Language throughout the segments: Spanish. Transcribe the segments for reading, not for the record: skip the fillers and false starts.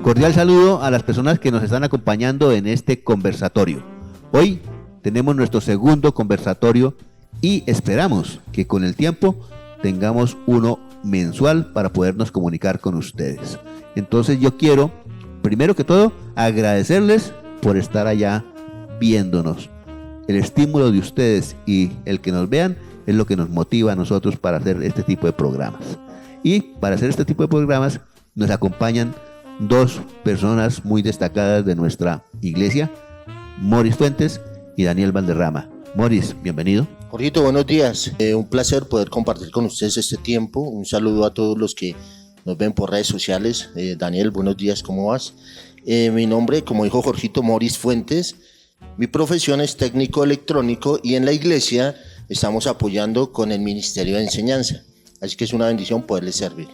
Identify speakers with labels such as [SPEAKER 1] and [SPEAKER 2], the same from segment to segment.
[SPEAKER 1] Cordial saludo a las personas que nos están acompañando en este conversatorio. Hoy tenemos nuestro segundo conversatorio y esperamos que con el tiempo tengamos uno mensual para podernos comunicar con ustedes. Entonces yo quiero, primero que todo, agradecerles por estar allá viéndonos. El estímulo de ustedes y el que nos vean es lo que nos motiva a nosotros para hacer este tipo de programas. Y para hacer este tipo de programas nos acompañan dos personas muy destacadas de nuestra iglesia, Moris Fuentes y Daniel Valderrama. Moris, bienvenido.
[SPEAKER 2] Jorgito, buenos días. Un placer poder compartir con ustedes este tiempo. Un saludo a todos los que nos ven por redes sociales. Daniel, buenos días, ¿cómo vas? Mi nombre, como dijo Jorgito, Moris Fuentes. Mi profesión es técnico electrónico y en la iglesia estamos apoyando con el Ministerio de Enseñanza. Así que es una bendición poderles servir.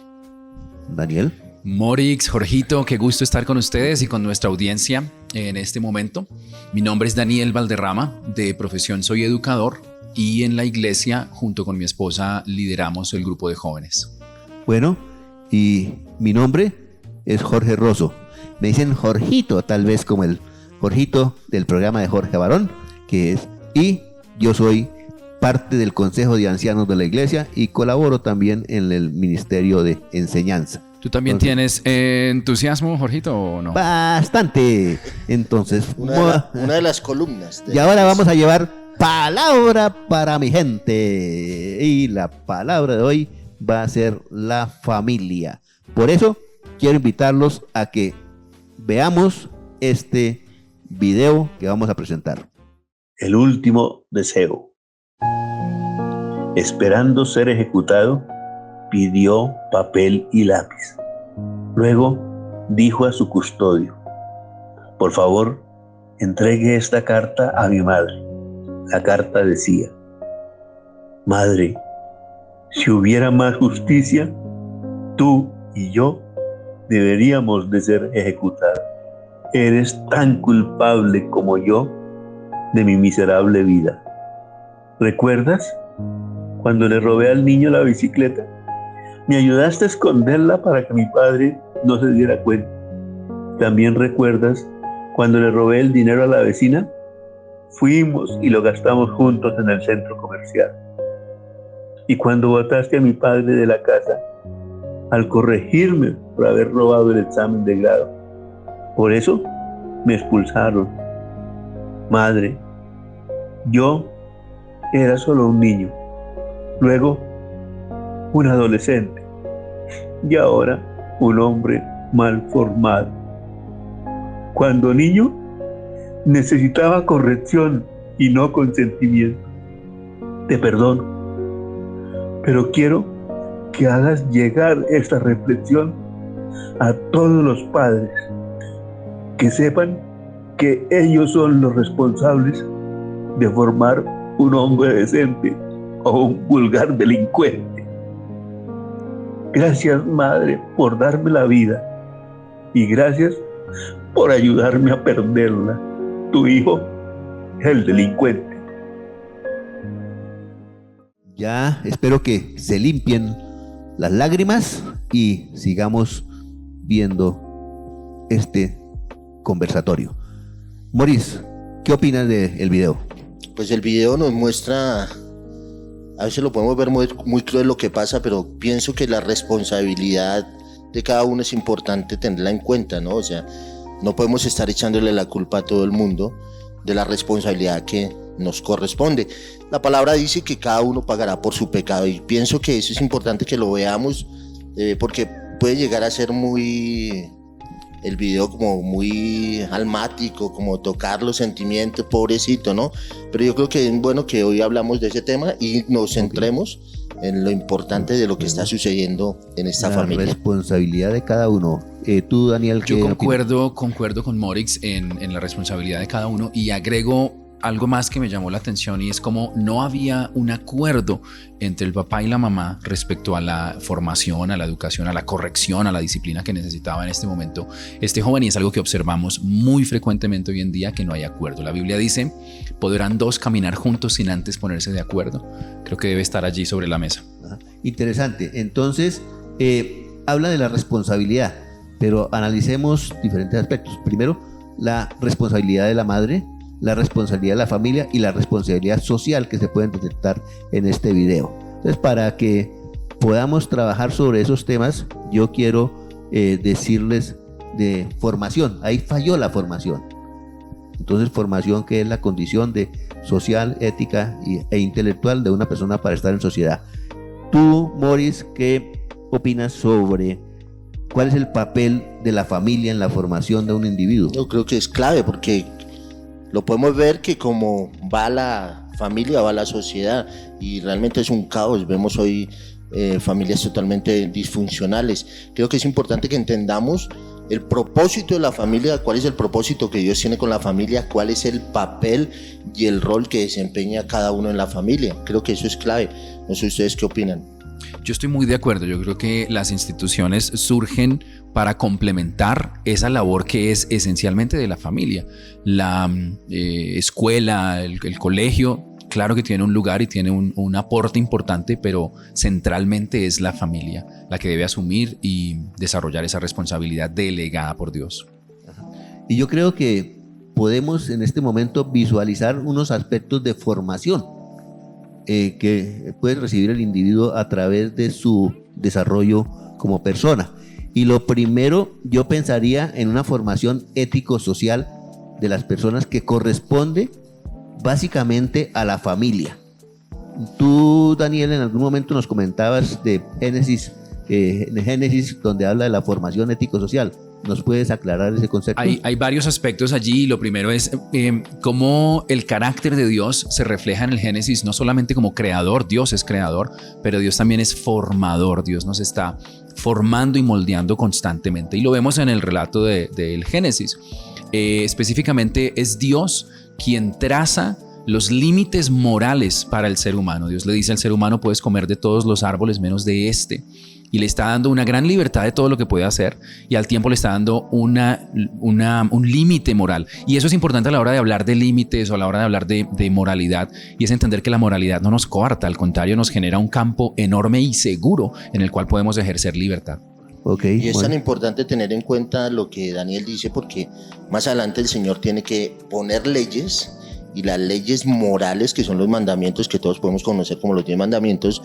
[SPEAKER 1] Daniel.
[SPEAKER 3] Morix, Jorgito, qué gusto estar con ustedes y con nuestra audiencia en este momento. Mi nombre es Daniel Valderrama, de profesión soy educador y en la iglesia junto con mi esposa lideramos el grupo de jóvenes.
[SPEAKER 1] Bueno, y mi nombre es Jorge Rosso. Me dicen Jorgito, tal vez como el Jorgito del programa de Jorge Barón, y yo soy parte del Consejo de Ancianos de la Iglesia y colaboro también en el Ministerio de Enseñanza.
[SPEAKER 3] ¿Tú también tienes entusiasmo, Jorgito, o no?
[SPEAKER 1] Bastante. Entonces,
[SPEAKER 2] una de las columnas.
[SPEAKER 1] Y ahora vamos a llevar palabra para mi gente. Y la palabra de hoy va a ser la familia. Por eso, quiero invitarlos a que veamos este video que vamos a presentar.
[SPEAKER 4] El último deseo. Esperando ser ejecutado, pidió papel y lápiz. Luego dijo a su custodio: por favor, entregue esta carta a mi madre. La carta decía: madre, si hubiera más justicia, tú y yo deberíamos de ser ejecutados. Eres tan culpable como yo de mi miserable vida. ¿Recuerdas cuando le robé al niño la bicicleta? Me ayudaste a esconderla para que mi padre no se diera cuenta. ¿También recuerdas cuando le robé el dinero a la vecina? Fuimos y lo gastamos juntos en el centro comercial. Y cuando botaste a mi padre de la casa, al corregirme por haber robado el examen de grado. Por eso me expulsaron. Madre, yo era solo un niño, luego un adolescente y ahora un hombre mal formado. Cuando niño necesitaba corrección y no consentimiento. Te perdono, pero quiero que hagas llegar esta reflexión a todos los padres, que sepan que ellos son los responsables de formar un hombre decente o un vulgar delincuente. Gracias, madre, por darme la vida y gracias por ayudarme a perderla. Tu hijo, el delincuente.
[SPEAKER 1] Ya espero que se limpien las lágrimas y sigamos viendo este conversatorio. Moris, ¿qué opinas del video?
[SPEAKER 2] Pues el video nos muestra, a veces lo podemos ver muy cruel lo que pasa, pero pienso que la responsabilidad de cada uno es importante tenerla en cuenta, ¿no? O sea, no podemos estar echándole la culpa a todo el mundo de la responsabilidad que nos corresponde. La palabra dice que cada uno pagará por su pecado y pienso que eso es importante que lo veamos porque puede llegar a ser el video como muy almático, como tocar los sentimientos, pobrecito, ¿no? Pero yo creo que es bueno que hoy hablamos de ese tema y nos centremos en lo importante de lo que está sucediendo en esta familia.
[SPEAKER 1] La responsabilidad de cada uno. Tú, Daniel, ¿qué opinas?
[SPEAKER 3] Concuerdo con Morix en la responsabilidad de cada uno y agrego algo más que me llamó la atención y es como no había un acuerdo entre el papá y la mamá respecto a la formación, a la educación, a la corrección, a la disciplina que necesitaba en este momento este joven, y es algo que observamos muy frecuentemente hoy en día, que no hay acuerdo. La Biblia dice: podrán dos caminar juntos sin antes ponerse de acuerdo. Creo que debe estar allí sobre la mesa.
[SPEAKER 1] Interesante. Entonces habla de la responsabilidad. pero analicemos diferentes aspectos. Primero, la responsabilidad de la madre, la responsabilidad de la familia y la responsabilidad social que se pueden detectar en este video. Entonces, para que podamos trabajar sobre esos temas, yo quiero decirles de formación. Ahí falló la formación. Entonces, formación, que es la condición de social, ética e intelectual de una persona para estar en sociedad. Tú, Morris, ¿qué opinas sobre cuál es el papel de la familia en la formación de un individuo?
[SPEAKER 2] Yo creo que es clave, porque lo podemos ver que como va la familia, va la sociedad, y realmente es un caos. Vemos hoy familias totalmente disfuncionales. Creo que es importante que entendamos el propósito de la familia, cuál es el propósito que Dios tiene con la familia, cuál es el papel y el rol que desempeña cada uno en la familia. Creo que eso es clave. No sé ustedes qué opinan.
[SPEAKER 3] Yo estoy muy de acuerdo. Yo creo que las instituciones surgen para complementar esa labor que es esencialmente de la familia. La escuela, el colegio, claro que tiene un lugar y tiene un aporte importante, pero centralmente es la familia la que debe asumir y desarrollar esa responsabilidad delegada por Dios.
[SPEAKER 1] Y yo creo que podemos en este momento visualizar unos aspectos de formación que puede recibir el individuo a través de su desarrollo como persona. Y lo primero, yo pensaría en una formación ético-social de las personas que corresponde básicamente a la familia. Tú, Daniel, en algún momento nos comentabas de Génesis, donde habla de la formación ético-social. ¿Nos puedes aclarar ese concepto?
[SPEAKER 3] Hay varios aspectos allí. Lo primero es cómo el carácter de Dios se refleja en el Génesis, no solamente como creador. Dios es creador, pero Dios también es formador. Dios nos está formando y moldeando constantemente, y lo vemos en el relato del Génesis. Específicamente es Dios quien traza los límites morales para el ser humano. Dios le dice al ser humano: puedes comer de todos los árboles menos de este. Y le está dando una gran libertad de todo lo que puede hacer, y al tiempo le está dando un límite moral. Y eso es importante a la hora de hablar de límites o a la hora de hablar de moralidad, y es entender que la moralidad no nos coarta, al contrario, nos genera un campo enorme y seguro en el cual podemos ejercer libertad.
[SPEAKER 2] Y es tan importante tener en cuenta lo que Daniel dice, porque más adelante el Señor tiene que poner leyes, y las leyes morales, que son los mandamientos que todos podemos conocer como los 10 mandamientos,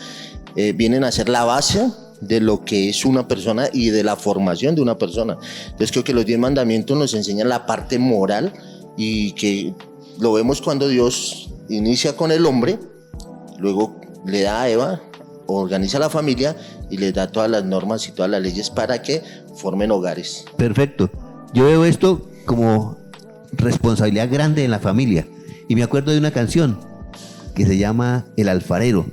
[SPEAKER 2] vienen a ser la base de lo que es una persona y de la formación de una persona. Entonces creo que los 10 mandamientos nos enseñan la parte moral, y que lo vemos cuando Dios inicia con el hombre, luego le da a Eva, organiza la familia y les da todas las normas y todas las leyes para que formen hogares.
[SPEAKER 1] Perfecto. Yo veo esto como responsabilidad grande en la familia, y me acuerdo de una canción que se llama El Alfarero.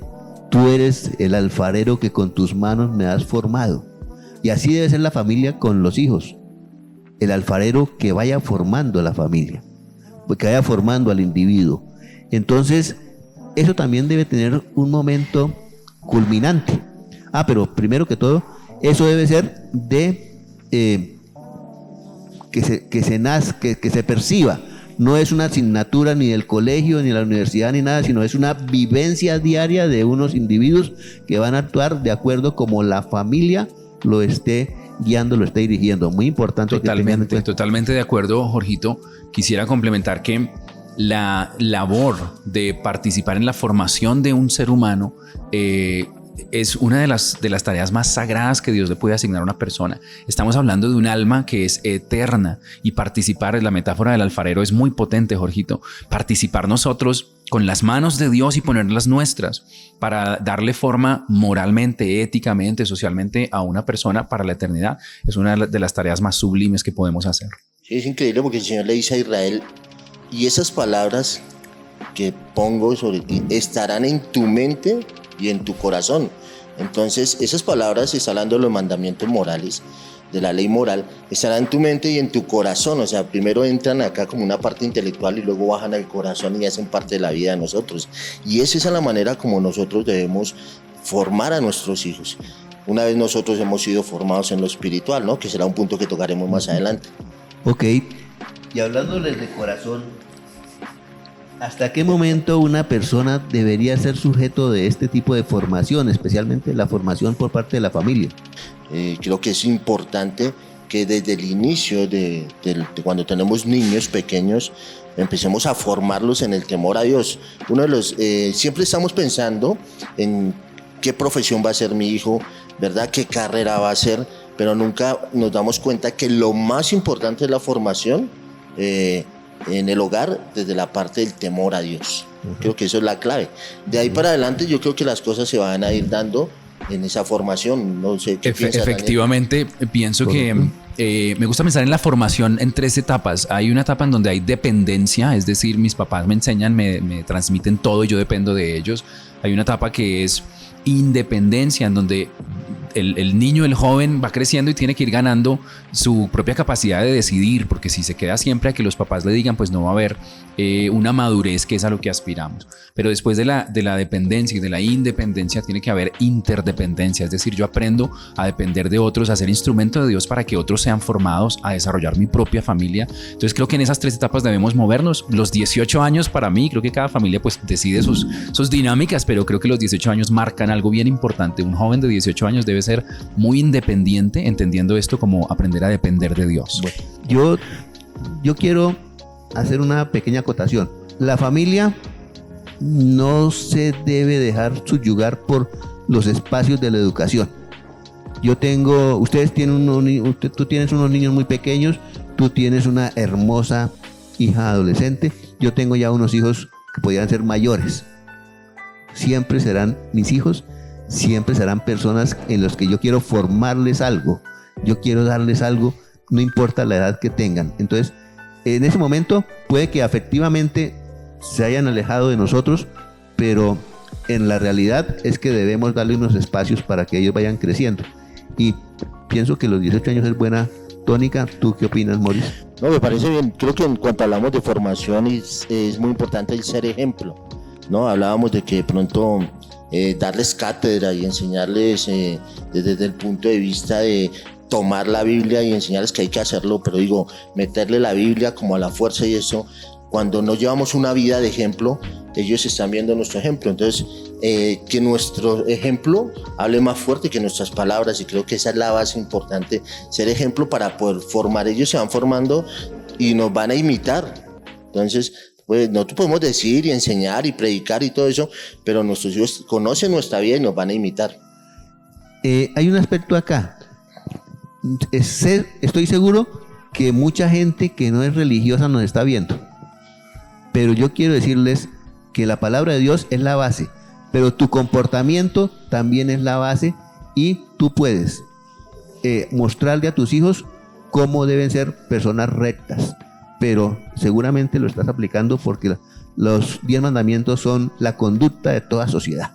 [SPEAKER 1] Tú eres el alfarero que con tus manos me has formado. Y así debe ser la familia con los hijos. El alfarero que vaya formando a la familia, que vaya formando al individuo. Entonces, eso también debe tener un momento culminante. Pero primero que todo, eso debe ser de que se perciba. No es una asignatura ni del colegio, ni de la universidad, ni nada, sino es una vivencia diaria de unos individuos que van a actuar de acuerdo como la familia lo esté guiando, lo esté dirigiendo. Muy importante.
[SPEAKER 3] Totalmente de acuerdo, Jorgito. Quisiera complementar que la labor de participar en la formación de un ser humano es una de las tareas más sagradas que Dios le puede asignar a una persona. Estamos hablando de un alma que es eterna, y participar, la metáfora del alfarero es muy potente, Jorgito. Participar nosotros con las manos de Dios y poner las nuestras para darle forma moralmente, éticamente, socialmente a una persona para la eternidad es una de las tareas más sublimes que podemos hacer.
[SPEAKER 2] Sí, es increíble, porque el Señor le dice a Israel: y esas palabras que pongo sobre ti estarán en tu mente y en tu corazón. Entonces esas palabras, está hablando de los mandamientos morales, de la ley moral, estarán en tu mente y en tu corazón. O sea, primero entran acá como una parte intelectual y luego bajan al corazón y hacen parte de la vida de nosotros. Y esa es la manera como nosotros debemos formar a nuestros hijos. Una vez nosotros hemos sido formados en lo espiritual, ¿no? Que será un punto que tocaremos más adelante.
[SPEAKER 1] Ok, y hablándoles de corazón, ¿hasta qué momento una persona debería ser sujeto de este tipo de formación, especialmente la formación por parte de la familia?
[SPEAKER 2] Creo que es importante que desde el inicio de cuando tenemos niños pequeños, empecemos a formarlos en el temor a Dios. Siempre estamos pensando en qué profesión va a ser mi hijo, ¿verdad? ¿Qué carrera va a hacer? Pero nunca nos damos cuenta que lo más importante es la formación en el hogar desde la parte del temor a Dios. Creo que eso es la clave. De ahí para adelante yo creo que las cosas se van a ir dando en esa formación. No sé qué piensas,
[SPEAKER 3] efectivamente, Daniel. Pienso que me gusta pensar en la formación en 3 etapas. Hay una etapa en donde hay dependencia, es decir, mis papás me enseñan, me transmiten todo y yo dependo de ellos. Hay una etapa que es independencia, en donde el niño, el joven va creciendo y tiene que ir ganando su propia capacidad de decidir, porque si se queda siempre a que los papás le digan, pues no va a haber una madurez, que es a lo que aspiramos. Pero después de la dependencia y de la independencia tiene que haber interdependencia, es decir, yo aprendo a depender de otros, a ser instrumento de Dios para que otros sean formados, a desarrollar mi propia familia. Entonces creo que en esas 3 etapas debemos movernos. Los 18 años para mí, creo que cada familia pues decide sus dinámicas, pero creo que los 18 años marcan algo bien importante. Un joven de 18 años debe ser muy independiente, entendiendo esto como aprender a depender de Dios.
[SPEAKER 1] Bueno, yo quiero hacer una pequeña acotación. La familia no se debe dejar subyugar por los espacios de la educación. Tú tienes unos niños muy pequeños, tú tienes una hermosa hija adolescente, yo tengo ya unos hijos que podrían ser mayores. Siempre serán mis hijos, siempre serán personas en las que yo quiero formarles algo, yo quiero darles algo, no importa la edad que tengan. Entonces, en ese momento puede que afectivamente se hayan alejado de nosotros, pero en la realidad es que debemos darle unos espacios para que ellos vayan creciendo. Y pienso que los 18 años es buena tónica. ¿Tú qué opinas, Maurice?
[SPEAKER 2] No, me parece bien. Creo que en cuanto hablamos de formación es muy importante el ser ejemplo, ¿no? Hablábamos de que de pronto darles cátedra y enseñarles desde el punto de vista de tomar la Biblia y enseñarles que hay que hacerlo, pero digo, meterle la Biblia como a la fuerza y eso, cuando no llevamos una vida de ejemplo, ellos están viendo nuestro ejemplo. Entonces, que nuestro ejemplo hable más fuerte que nuestras palabras, y creo que esa es la base importante, ser ejemplo para poder formar. Ellos se van formando y nos van a imitar. Entonces, pues nosotros podemos decir y enseñar y predicar y todo eso, pero nuestros hijos conocen nuestra vida y nos van a imitar.
[SPEAKER 1] Hay un aspecto acá. Estoy seguro que mucha gente que no es religiosa nos está viendo, pero yo quiero decirles que la palabra de Dios es la base, pero tu comportamiento también es la base, y tú puedes mostrarle a tus hijos cómo deben ser personas rectas, pero seguramente lo estás aplicando porque los 10 mandamientos son la conducta de toda sociedad,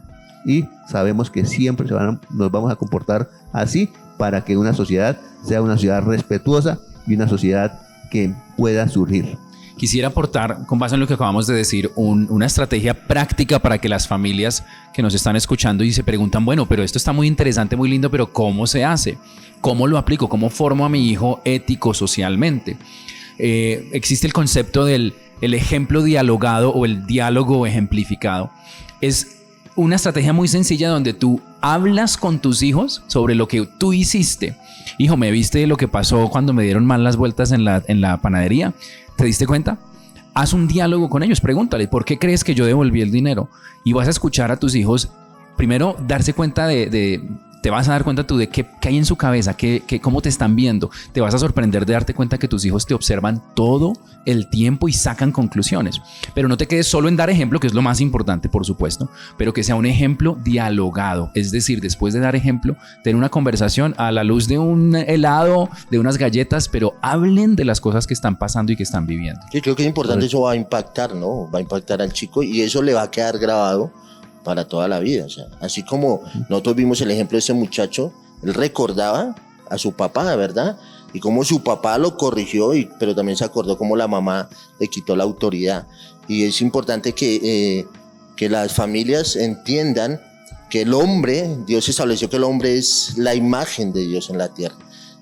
[SPEAKER 1] y sabemos que siempre nos vamos a comportar así para que una sociedad sea una sociedad respetuosa y una sociedad que pueda surgir.
[SPEAKER 3] Quisiera aportar, con base en lo que acabamos de decir, una estrategia práctica para que las familias que nos están escuchando y se preguntan, bueno, pero esto está muy interesante, muy lindo, pero ¿cómo se hace? ¿Cómo lo aplico? ¿Cómo formo a mi hijo ético socialmente? Existe el concepto del ejemplo dialogado o el diálogo ejemplificado. Es una estrategia muy sencilla donde tú hablas con tus hijos sobre lo que tú hiciste. Hijo, ¿me viste lo que pasó cuando me dieron mal las vueltas en la panadería? ¿Te diste cuenta? Haz un diálogo con ellos, pregúntale, ¿por qué crees que yo devolví el dinero? Y vas a escuchar a tus hijos, primero darse cuenta te vas a dar cuenta tú de qué hay en su cabeza, cómo te están viendo. Te vas a sorprender de darte cuenta que tus hijos te observan todo el tiempo y sacan conclusiones. Pero no te quedes solo en dar ejemplo, que es lo más importante, por supuesto, pero que sea un ejemplo dialogado. Es decir, después de dar ejemplo, tener una conversación a la luz de un helado, de unas galletas, pero hablen de las cosas que están pasando y que están viviendo.
[SPEAKER 2] Sí, creo que es importante, eso va a impactar, ¿no? Va a impactar al chico y eso le va a quedar grabado para toda la vida. O sea, así como nosotros vimos el ejemplo de ese muchacho, él recordaba a su papá, ¿verdad? Y cómo su papá lo corrigió, pero también se acordó cómo la mamá le quitó la autoridad. Y es importante que las familias entiendan que el hombre, Dios estableció que el hombre es la imagen de Dios en la tierra.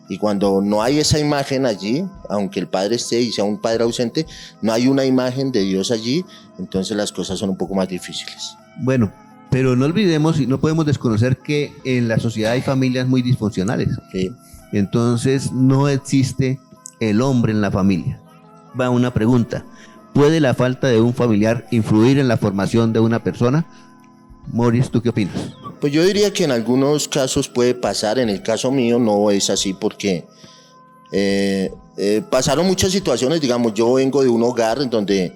[SPEAKER 2] Y cuando no hay esa imagen allí, aunque el padre esté y sea un padre ausente, no hay una imagen de Dios allí, entonces las cosas son un poco más difíciles.
[SPEAKER 1] Bueno, pero no olvidemos y no podemos desconocer que en la sociedad hay familias muy disfuncionales.
[SPEAKER 2] Sí.
[SPEAKER 1] entonces no existe el hombre en la familia. Va una pregunta: ¿puede la falta de un familiar influir en la formación de una persona? Morris, ¿tú qué opinas?
[SPEAKER 2] Pues yo diría que en algunos casos puede pasar. En el caso mío no es así, porque pasaron muchas situaciones. Digamos, yo vengo de un hogar en donde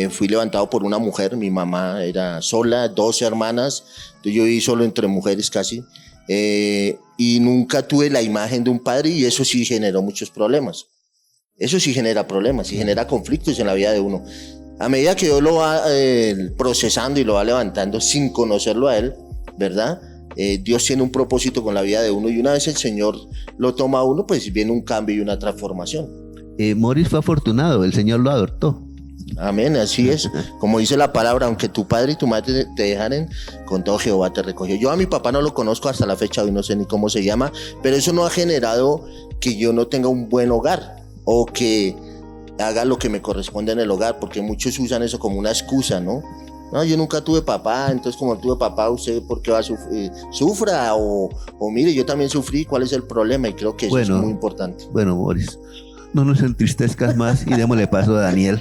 [SPEAKER 2] fui levantado por una mujer. Mi mamá era sola, 12 hermanas, entonces yo viví solo entre mujeres casi, y nunca tuve la imagen de un padre, y eso sí generó muchos problemas. Eso sí genera problemas y genera conflictos en la vida de uno. A medida que Dios lo va procesando y lo va levantando sin conocerlo a él, ¿verdad? Dios tiene un propósito con la vida de uno, y una vez el Señor lo toma a uno, pues viene un cambio y una transformación.
[SPEAKER 1] Morris fue afortunado, el Señor lo adoptó.
[SPEAKER 2] Amén, así es. Como dice la palabra, aunque tu padre y tu madre te dejaren, con todo Jehová te recogió. Yo a mi papá no lo conozco hasta la fecha, hoy no sé ni cómo se llama, pero eso no ha generado que yo no tenga un buen hogar o que haga lo que me corresponde en el hogar, porque muchos usan eso como una excusa, ¿no? No, yo nunca tuve papá, entonces como no tuve papá, ¿usted por qué va a sufra? O mire, yo también sufrí, ¿cuál es el problema? Y creo que eso es muy importante.
[SPEAKER 1] Bueno, Morris, no nos entristezcas más y démosle paso a Daniel.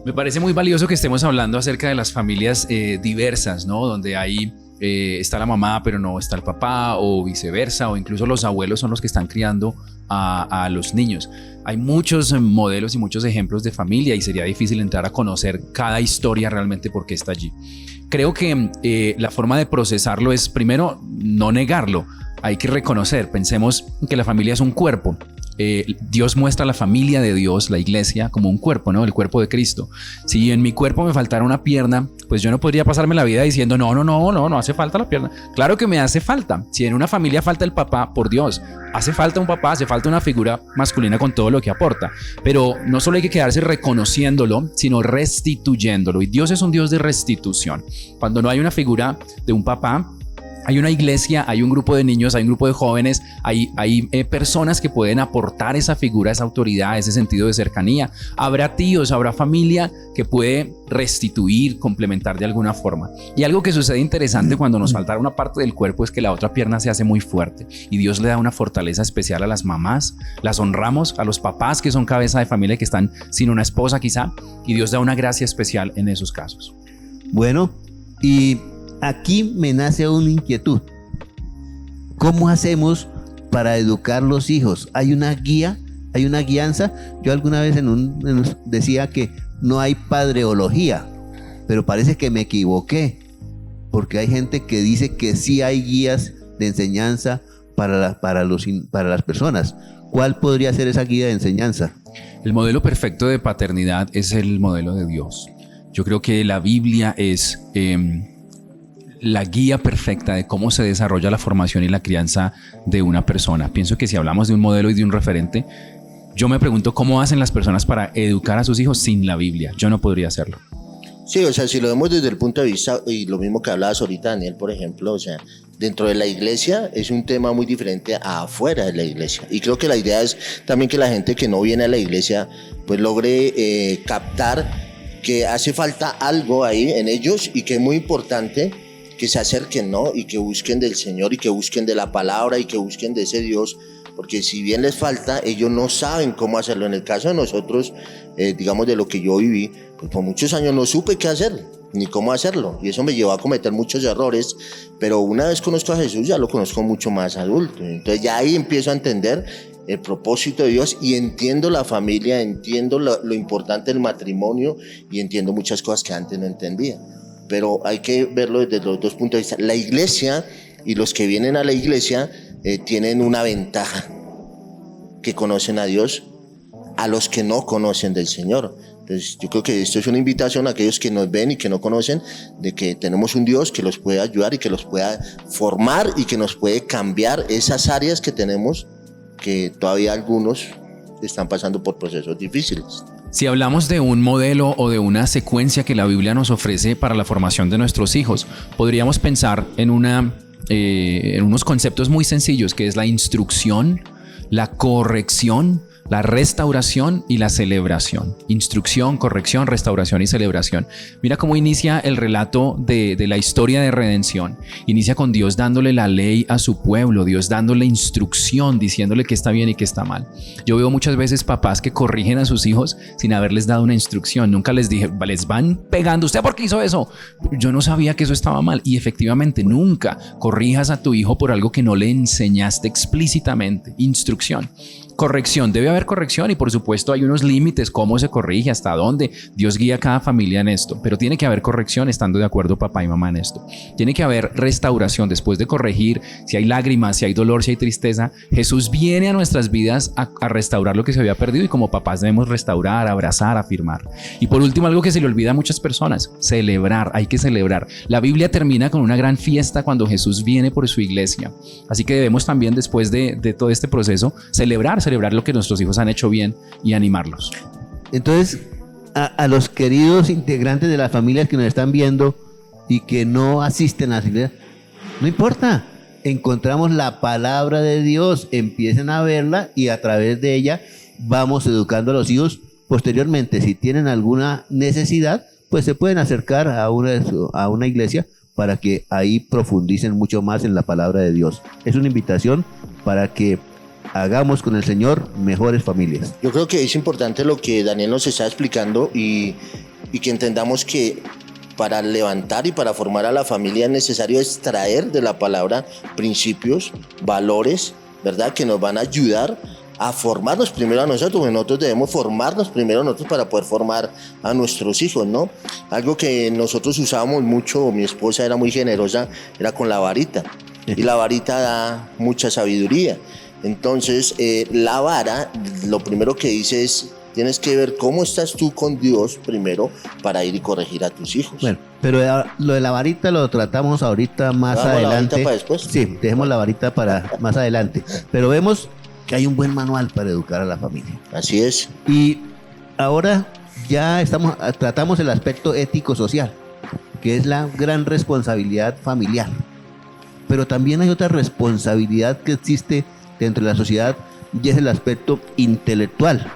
[SPEAKER 3] Me parece muy valioso que estemos hablando acerca de las familias diversas, ¿no? Donde ahí está la mamá pero no está el papá, o viceversa, o incluso los abuelos son los que están criando a los niños. Hay muchos modelos y muchos ejemplos de familia, y sería difícil entrar a conocer cada historia realmente porque está allí. Creo que la forma de procesarlo es, primero, no negarlo. Hay que reconocer, pensemos que la familia es un cuerpo. Dios muestra la familia de Dios, la iglesia, como un cuerpo, ¿no? El cuerpo de Cristo. Si en mi cuerpo me faltara una pierna, pues yo no podría pasarme la vida diciendo no hace falta la pierna. Claro que me hace falta. Si en una familia falta el papá, por Dios, hace falta un papá, hace falta una figura masculina con todo lo que aporta. Pero no solo hay que quedarse reconociéndolo, sino restituyéndolo. Y Dios es un Dios de restitución. Cuando no hay una figura de un papá, hay una iglesia, hay un grupo de niños, hay un grupo de jóvenes, hay personas que pueden aportar esa figura, esa autoridad, ese sentido de cercanía. Habrá tíos, habrá familia que puede restituir, complementar de alguna forma. Y algo que sucede interesante cuando nos falta una parte del cuerpo es que la otra pierna se hace muy fuerte, y Dios le da una fortaleza especial a las mamás, las honramos, a los papás que son cabeza de familia, que están sin una esposa quizá, y Dios da una gracia especial en esos casos.
[SPEAKER 1] Bueno, y aquí me nace una inquietud. ¿Cómo hacemos para educar los hijos? ¿Hay una guía? ¿Hay una guianza? Yo alguna vez decía que no hay padreología, pero parece que me equivoqué, porque hay gente que dice que sí hay guías de enseñanza para las personas. ¿Cuál podría ser esa guía de enseñanza?
[SPEAKER 3] El modelo perfecto de paternidad es el modelo de Dios. Yo creo que la Biblia es la guía perfecta de cómo se desarrolla la formación y la crianza de una persona. Pienso que si hablamos de un modelo y de un referente, yo me pregunto cómo hacen las personas para educar a sus hijos sin la Biblia. Yo no podría hacerlo.
[SPEAKER 2] Sí, o sea, si lo vemos desde el punto de vista, y lo mismo que hablabas ahorita, Daniel, por ejemplo, o sea, dentro de la iglesia es un tema muy diferente a afuera de la iglesia. Y creo que la idea es también que la gente que no viene a la iglesia pues logre captar que hace falta algo ahí en ellos, y que es muy importante que se acerquen, ¿no? Y que busquen del Señor, y que busquen de la palabra, y que busquen de ese Dios, porque si bien les falta, ellos no saben cómo hacerlo. En el caso de nosotros, digamos de lo que yo viví, pues por muchos años no supe qué hacer, ni cómo hacerlo, y eso me llevó a cometer muchos errores, pero una vez conozco a Jesús, ya lo conozco mucho más adulto, entonces ya ahí empiezo a entender el propósito de Dios, y entiendo la familia, entiendo lo importante del matrimonio, y entiendo muchas cosas que antes no entendía. Pero hay que verlo desde los dos puntos de vista. La iglesia y los que vienen a la iglesia tienen una ventaja, que conocen a Dios, a los que no conocen del Señor. Entonces yo creo que esto es una invitación a aquellos que nos ven y que no conocen, de que tenemos un Dios que los puede ayudar y que los pueda formar, y que nos puede cambiar esas áreas que tenemos, que todavía algunos están pasando por procesos difíciles.
[SPEAKER 3] Si hablamos de un modelo o de una secuencia que la Biblia nos ofrece para la formación de nuestros hijos, podríamos pensar en unos conceptos muy sencillos, que es la instrucción, la corrección la restauración y la celebración. Instrucción, corrección, restauración y celebración. Mira cómo inicia el relato de la historia de redención. Inicia con Dios dándole la ley a su pueblo, Dios dándole instrucción, diciéndole qué está bien y qué está mal. Yo veo muchas veces papás que corrigen a sus hijos sin haberles dado una instrucción. Nunca les dije, les van pegando, ¿usted por qué hizo eso? Yo no sabía que eso estaba mal. Y efectivamente, nunca corrijas a tu hijo por algo que no le enseñaste explícitamente. Instrucción. Corrección, debe haber corrección y por supuesto hay unos límites, cómo se corrige, hasta dónde. Dios guía a cada familia en esto, pero tiene que haber corrección estando de acuerdo papá y mamá en esto. Tiene que haber restauración después de corregir, si hay lágrimas, si hay dolor, si hay tristeza. Jesús viene a nuestras vidas a restaurar lo que se había perdido y como papás debemos restaurar, abrazar, afirmar. Y por último, algo que se le olvida a muchas personas, celebrar, hay que celebrar. La Biblia termina con una gran fiesta cuando Jesús viene por su iglesia. Así que debemos también después de todo este proceso celebrar lo que nuestros hijos han hecho bien y animarlos.
[SPEAKER 1] Entonces, a los queridos integrantes de las familias que nos están viendo y que no asisten a la iglesia, no importa, encontramos la palabra de Dios, empiecen a verla y a través de ella vamos educando a los hijos. Posteriormente, si tienen alguna necesidad, pues se pueden acercar a una iglesia para que ahí profundicen mucho más en la palabra de Dios. Es una invitación para que hagamos con el Señor mejores familias.
[SPEAKER 2] Yo creo que es importante lo que Daniel nos está explicando y que entendamos que para levantar y para formar a la familia es necesario extraer de la palabra principios, valores, ¿verdad? Que nos van a ayudar a formarnos primero a nosotros, porque nosotros debemos formarnos primero nosotros para poder formar a nuestros hijos, ¿no? Algo que nosotros usábamos mucho, mi esposa era muy generosa, era con la varita, y la varita da mucha sabiduría. Entonces, la vara, lo primero que dice es, tienes que ver cómo estás tú con Dios primero para ir y corregir a tus hijos.
[SPEAKER 1] Bueno, pero lo de la varita lo tratamos ahorita más adelante.
[SPEAKER 2] ¿La varita para después?
[SPEAKER 1] Sí, dejemos la varita para más adelante. Pero vemos que hay un buen manual para educar a la familia.
[SPEAKER 2] Así es.
[SPEAKER 1] Y ahora ya tratamos el aspecto ético-social, que es la gran responsabilidad familiar. Pero también hay otra responsabilidad que existe dentro de la sociedad y es el aspecto intelectual.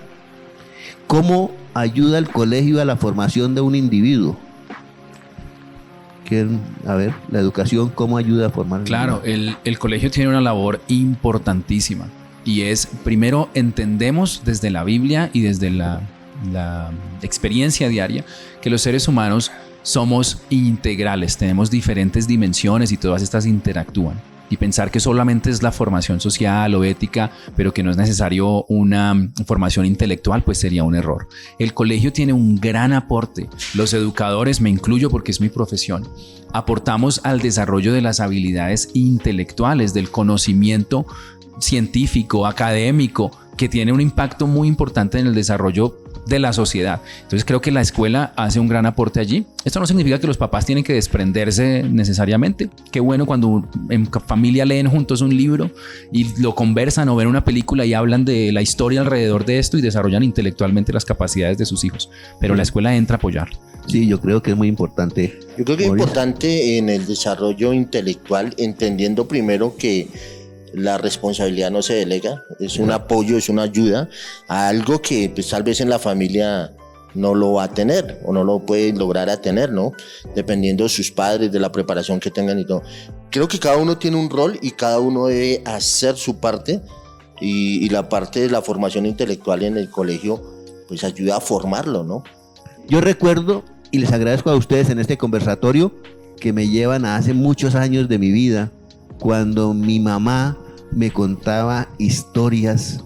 [SPEAKER 1] ¿Cómo ayuda el colegio a la formación de un individuo? A ver, la educación, ¿cómo ayuda a formar?
[SPEAKER 3] Claro, el colegio tiene una labor importantísima y es, primero, entendemos desde la Biblia y desde la experiencia diaria que los seres humanos somos integrales, tenemos diferentes dimensiones y todas estas interactúan. Y pensar que solamente es la formación social o ética, pero que no es necesario una formación intelectual, pues sería un error. El colegio tiene un gran aporte. Los educadores, me incluyo porque es mi profesión, aportamos al desarrollo de las habilidades intelectuales, del conocimiento científico, académico, que tiene un impacto muy importante en el desarrollo de la sociedad. Entonces creo que la escuela hace un gran aporte allí. Esto no significa que los papás tienen que desprenderse necesariamente. Qué bueno cuando en familia leen juntos un libro y lo conversan o ven una película y hablan de la historia alrededor de esto y desarrollan intelectualmente las capacidades de sus hijos. Pero la escuela entra a apoyar.
[SPEAKER 1] Sí, yo creo que es muy importante.
[SPEAKER 2] Yo creo que es importante en el desarrollo intelectual, entendiendo primero que la responsabilidad no se delega, es un apoyo, es una ayuda a algo que pues, tal vez en la familia no lo va a tener o no lo puede lograr a tener, ¿no? Dependiendo de sus padres, de la preparación que tengan y todo. Creo que cada uno tiene un rol y cada uno debe hacer su parte y la parte de la formación intelectual en el colegio pues ayuda a formarlo, ¿no?
[SPEAKER 1] Yo recuerdo y les agradezco a ustedes en este conversatorio que me llevan a hace muchos años de mi vida, cuando mi mamá me contaba historias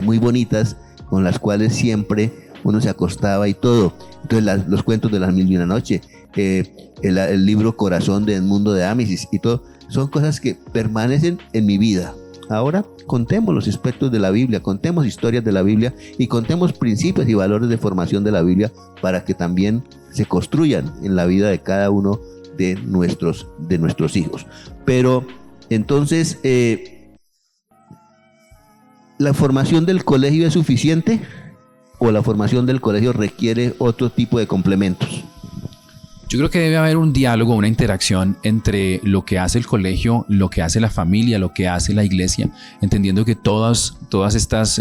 [SPEAKER 1] muy bonitas con las cuales siempre uno se acostaba y todo. Entonces los cuentos de las mil y una noche, el libro Corazón de Edmundo de Amicis y todo, son cosas que permanecen en mi vida. Ahora contemos los aspectos de la Biblia, contemos historias de la Biblia y contemos principios y valores de formación de la Biblia para que también se construyan en la vida de cada uno de nuestros hijos. Pero entonces, ¿la formación del colegio es suficiente o la formación del colegio requiere otro tipo de complementos?
[SPEAKER 3] Yo creo que debe haber un diálogo, una interacción entre lo que hace el colegio, lo que hace la familia, lo que hace la iglesia, entendiendo que todas estas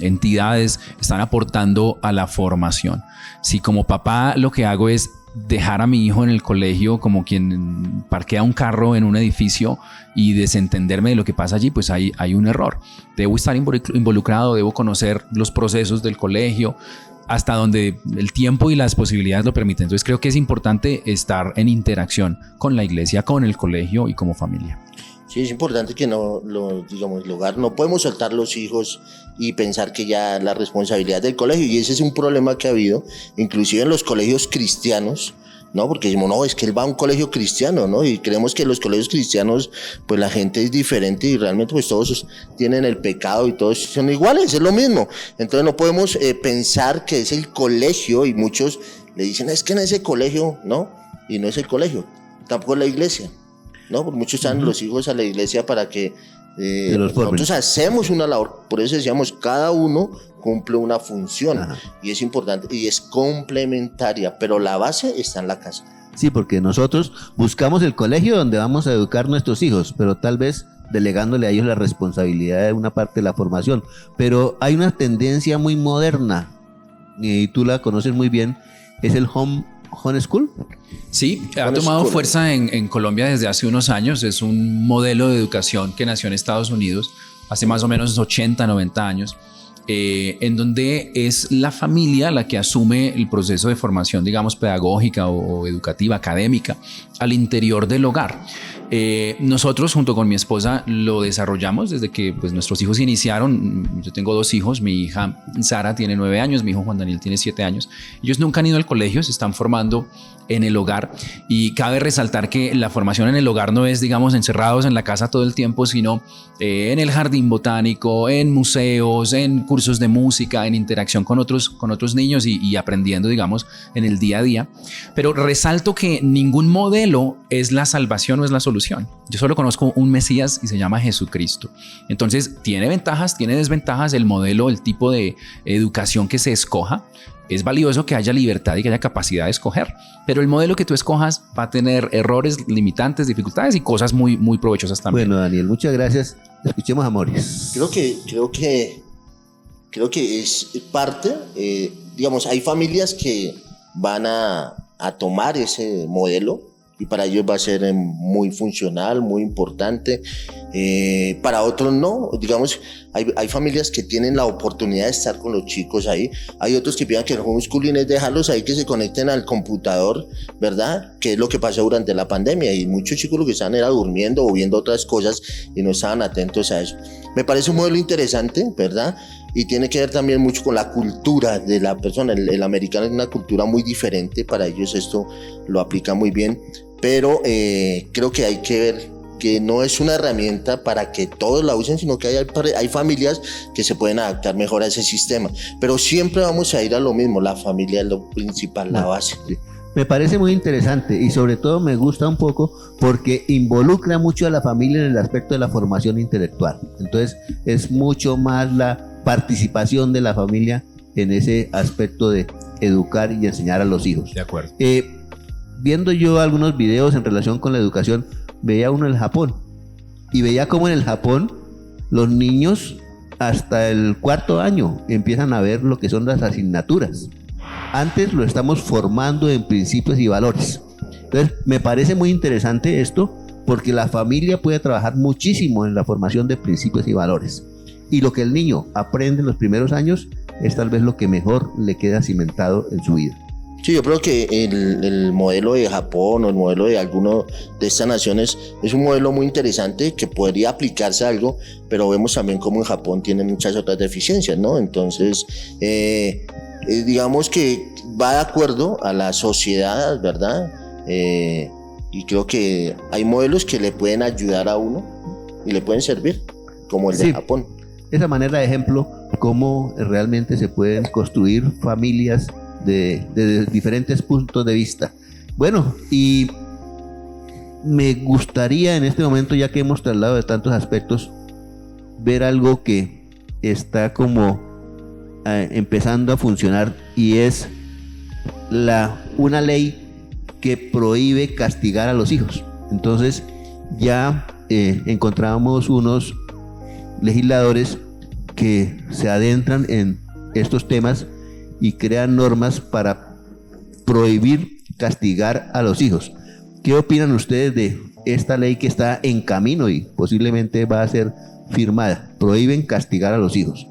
[SPEAKER 3] entidades están aportando a la formación. Si como papá lo que hago es dejar a mi hijo en el colegio como quien parquea un carro en un edificio y desentenderme de lo que pasa allí, pues hay un error. Debo estar involucrado, debo conocer los procesos del colegio hasta donde el tiempo y las posibilidades lo permiten. Entonces creo que es importante estar en interacción con la iglesia, con el colegio y como familia.
[SPEAKER 2] Sí, es importante que digamos, el hogar, no podemos soltar los hijos y pensar que ya la responsabilidad del colegio, y ese es un problema que ha habido, inclusive en los colegios cristianos, ¿no? Porque decimos, no, es que él va a un colegio cristiano, ¿no? Y creemos que en los colegios cristianos, pues la gente es diferente y realmente pues todos tienen el pecado y todos son iguales, es lo mismo. Entonces no podemos pensar que es el colegio, y muchos le dicen, es que en ese colegio, ¿no? Y no es el colegio, tampoco es la iglesia, ¿no? Porque muchos traen los hijos a la iglesia para que nosotros hacemos una labor, por eso decíamos, cada uno cumple una función. Ajá. Y es importante y es complementaria, pero la base está en la casa.
[SPEAKER 1] Sí, porque nosotros buscamos el colegio donde vamos a educar nuestros hijos, pero tal vez delegándole a ellos la responsabilidad de una parte de la formación. Pero hay una tendencia muy moderna, y tú la conoces muy bien, es el home school.
[SPEAKER 3] Sí, ha tomado fuerza en Colombia desde hace unos años. Es un modelo de educación que nació en Estados Unidos hace más o menos 80, 90 años, en donde es la familia la que asume el proceso de formación, digamos, pedagógica o educativa, académica, al interior del hogar. Nosotros junto con mi esposa lo desarrollamos desde que pues, nuestros hijos iniciaron. Yo tengo 2 hijos, mi hija Sara tiene 9 años, mi hijo Juan Daniel tiene 7 años. Ellos nunca han ido al colegio, se están formando en el hogar, y cabe resaltar que la formación en el hogar no es, digamos, encerrados en la casa todo el tiempo, sino en el jardín botánico, en museos, en cursos de música, en interacción con otros niños y aprendiendo, digamos, en el día a día. Pero resalto que ningún modelo es la salvación o es la solución. Yo solo conozco un Mesías y se llama Jesucristo. Entonces tiene ventajas, tiene desventajas el modelo, el tipo de educación que se escoja. Es valioso que haya libertad y que haya capacidad de escoger, pero el modelo que tú escojas va a tener errores, limitantes, dificultades y cosas muy, muy provechosas también.
[SPEAKER 1] Bueno, Daniel, muchas gracias. Escuchemos a Morris.
[SPEAKER 2] Creo que es parte, digamos, hay familias que van a tomar ese modelo y para ellos va a ser muy funcional, muy importante. Para otros no, digamos, hay familias que tienen la oportunidad de estar con los chicos ahí. Hay otros que piensan que el homeschooling es dejarlos ahí que se conecten al computador, ¿verdad? Que es lo que pasó durante la pandemia, y muchos chicos lo que estaban era durmiendo o viendo otras cosas y no estaban atentos a eso. Me parece un modelo interesante, ¿verdad? Y tiene que ver también mucho con la cultura de la persona. El americano es una cultura muy diferente, para ellos esto lo aplica muy bien, pero creo que hay que ver que no es una herramienta para que todos la usen, sino que hay familias que se pueden adaptar mejor a ese sistema, pero siempre vamos a ir a lo mismo, la familia es lo principal, la base.
[SPEAKER 1] Sí. Me parece muy interesante y sobre todo me gusta un poco porque involucra mucho a la familia en el aspecto de la formación intelectual. Entonces es mucho más la participación de la familia en ese aspecto de educar y enseñar a los hijos.
[SPEAKER 3] De acuerdo.
[SPEAKER 1] Viendo yo algunos videos en relación con la educación, veía uno en Japón y veía cómo en el Japón los niños hasta el 4º año empiezan a ver lo que son las asignaturas. Antes lo estamos formando en principios y valores. Entonces me parece muy interesante esto porque la familia puede trabajar muchísimo en la formación de principios y valores, y lo que el niño aprende en los primeros años es tal vez lo que mejor le queda cimentado en su vida.
[SPEAKER 2] Sí, yo creo que el modelo de Japón o el modelo de alguno de estas naciones es un modelo muy interesante que podría aplicarse a algo, pero vemos también como en Japón tiene muchas otras deficiencias, ¿no? Entonces, digamos que va de acuerdo a la sociedad, ¿verdad? Y creo que hay modelos que le pueden ayudar a uno y le pueden servir, como el de Japón.
[SPEAKER 1] Esa manera de ejemplo, cómo realmente se pueden construir familias de diferentes puntos de vista. Bueno, y me gustaría en este momento, ya que hemos trasladado de tantos aspectos, ver algo que está como empezando a funcionar, y es una ley que prohíbe castigar a los hijos. Entonces ya encontramos unos legisladores que se adentran en estos temas y crean normas para prohibir castigar a los hijos. ¿Qué opinan ustedes de esta ley que está en camino y posiblemente va a ser firmada? Prohíben castigar a los hijos.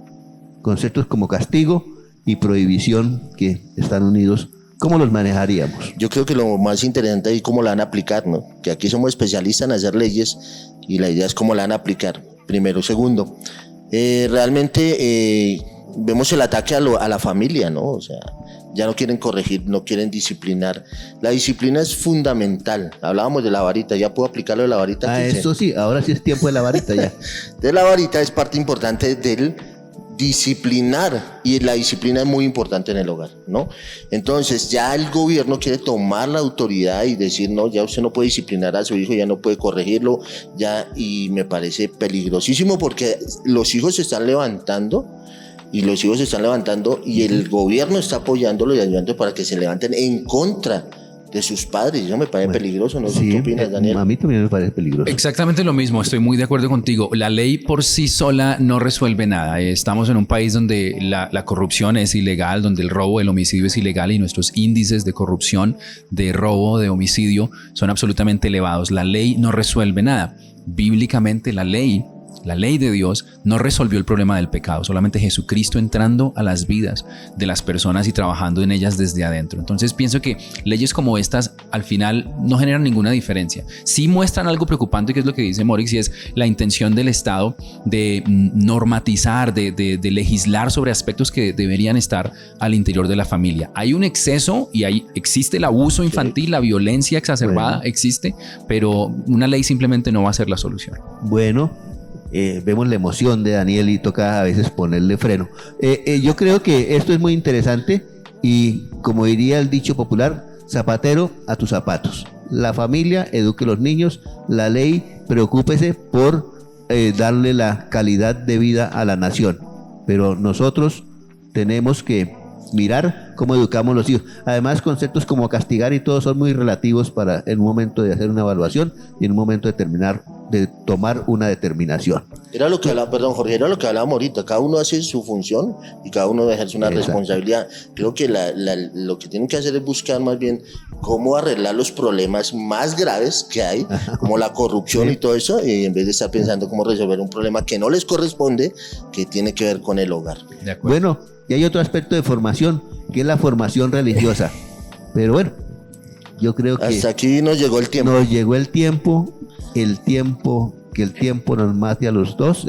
[SPEAKER 1] Conceptos como castigo y prohibición que están unidos. ¿Cómo los manejaríamos?
[SPEAKER 2] Yo creo que lo más interesante es cómo la van a aplicar, ¿no? Que aquí somos especialistas en hacer leyes y la idea es cómo la van a aplicar. Primero. Segundo, realmente vemos el ataque a la familia, ¿no? O sea, ya no quieren corregir, no quieren disciplinar. La disciplina es fundamental. Hablábamos de la varita, ya puedo aplicarlo de la varita.
[SPEAKER 1] Ah, eso sí, ahora sí es tiempo de la varita ya.
[SPEAKER 2] De la varita es parte importante del disciplinar, y la disciplina es muy importante en el hogar, ¿no? Entonces ya el gobierno quiere tomar la autoridad y decir, no, ya usted no puede disciplinar a su hijo, ya no puede corregirlo, ya, y me parece peligrosísimo porque los hijos se están levantando y el gobierno está apoyándolo y ayudando para que se levanten en contra de sus padres. Eso me parece peligroso, ¿no?
[SPEAKER 1] Sí,
[SPEAKER 2] ¿Qué opinas, Daniel?
[SPEAKER 1] A mí también me parece peligroso.
[SPEAKER 3] Exactamente lo mismo, estoy muy de acuerdo contigo. La ley por sí sola no resuelve nada. Estamos en un país donde la corrupción es ilegal, donde el robo, el homicidio es ilegal y nuestros índices de corrupción, de robo, de homicidio son absolutamente elevados. La ley no resuelve nada. Bíblicamente la ley de Dios no resolvió el problema del pecado, solamente Jesucristo entrando a las vidas de las personas y trabajando en ellas desde adentro. Entonces pienso que leyes como estas al final no generan ninguna diferencia. Sí muestran algo preocupante, que es lo que dice Morix, y es la intención del Estado de normatizar, de legislar sobre aspectos que deberían estar al interior de la familia. Hay un exceso y existe el abuso infantil, la violencia exacerbada, existe, pero una ley simplemente no va a ser la solución.
[SPEAKER 1] Bueno, vemos la emoción de Daniel y toca a veces ponerle freno. Yo creo que esto es muy interesante y, como diría el dicho popular, zapatero a tus zapatos. La familia eduque a los niños, la ley preocúpese por darle la calidad de vida a la nación, pero nosotros tenemos que mirar cómo educamos a los hijos. Además, conceptos como castigar y todo son muy relativos para en un momento de hacer una evaluación y en un momento de tomar una determinación.
[SPEAKER 2] Era lo que hablaba, perdón, Jorge, era lo que hablábamos ahorita. Cada uno hace su función y cada uno ejerce una responsabilidad. Creo que lo que tienen que hacer es buscar más bien cómo arreglar los problemas más graves que hay, como la corrupción y todo eso, y en vez de estar pensando cómo resolver un problema que no les corresponde, que tiene que ver con el hogar.
[SPEAKER 3] De acuerdo.
[SPEAKER 1] Bueno, y hay otro aspecto de formación, que es la formación religiosa. Pero bueno, yo creo que
[SPEAKER 2] hasta aquí nos llegó el tiempo.
[SPEAKER 1] Nos llegó el tiempo, que el tiempo nos mate a los tres,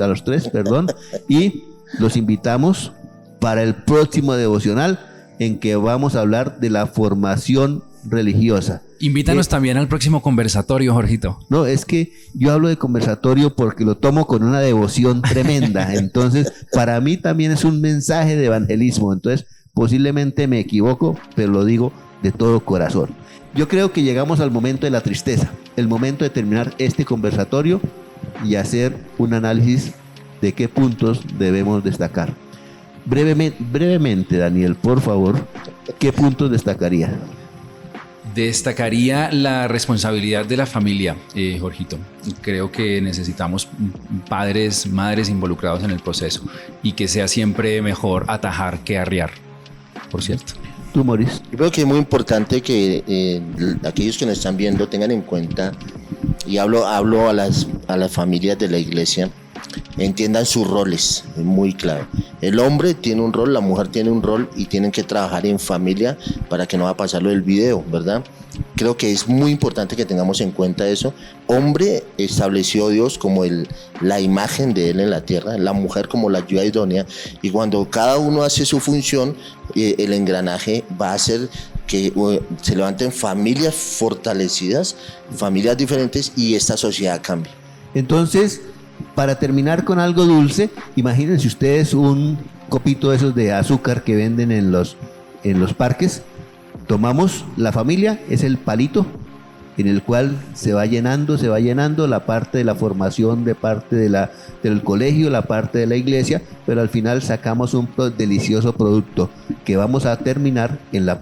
[SPEAKER 1] y los invitamos para el próximo devocional en que vamos a hablar de la formación religiosa.
[SPEAKER 3] Invítanos también al próximo conversatorio, Jorgito.
[SPEAKER 1] No, es que yo hablo de conversatorio porque lo tomo con una devoción tremenda. Entonces, para mí también es un mensaje de evangelismo. Entonces, posiblemente me equivoco, pero lo digo de todo corazón. Yo creo que llegamos al momento de la tristeza, el momento de terminar este conversatorio y hacer un análisis de qué puntos debemos destacar. Brevemente, Daniel, por favor, ¿qué puntos destacaría?
[SPEAKER 3] Destacaría la responsabilidad de la familia, Jorgito. Creo que necesitamos padres, madres involucrados en el proceso y que sea siempre mejor atajar que arriar, por cierto.
[SPEAKER 1] ¿Tú, Morris?
[SPEAKER 2] Yo creo que es muy importante que aquellos que nos están viendo tengan en cuenta, y hablo a las familias de la iglesia, entiendan sus roles, es muy clave. El hombre tiene un rol, la mujer tiene un rol y tienen que trabajar en familia para que no va a pasar lo del video, ¿verdad? Creo que es muy importante que tengamos en cuenta eso. Hombre estableció Dios como la imagen de él en la tierra, la mujer como la ayuda idónea, y cuando cada uno hace su función, el engranaje va a hacer que se levanten familias fortalecidas, familias diferentes, y esta sociedad cambie.
[SPEAKER 1] Entonces, para terminar con algo dulce, imagínense ustedes un copito de esos de azúcar que venden en los parques. Tomamos la familia, es el palito en el cual se va llenando la parte de la formación, de parte del colegio, la parte de la iglesia, pero al final sacamos un delicioso producto que vamos a terminar en el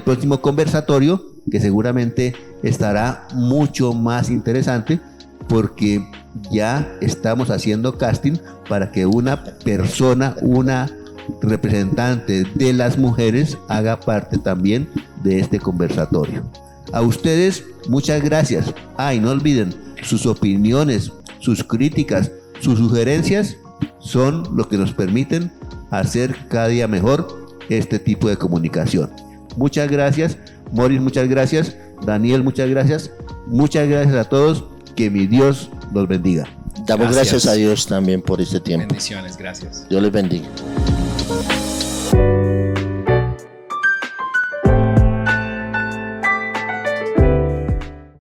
[SPEAKER 1] próximo conversatorio, que seguramente estará mucho más interesante, porque ya estamos haciendo casting para que una persona, una representante de las mujeres haga parte también de este conversatorio. A ustedes, muchas gracias. Y no olviden, sus opiniones, sus críticas, sus sugerencias son lo que nos permiten hacer cada día mejor este tipo de comunicación. Muchas gracias, Morris, muchas gracias, Daniel, muchas gracias a todos, que mi Dios los bendiga.
[SPEAKER 2] Damos gracias a Dios también por este tiempo.
[SPEAKER 3] Bendiciones, gracias.
[SPEAKER 2] Dios les bendiga.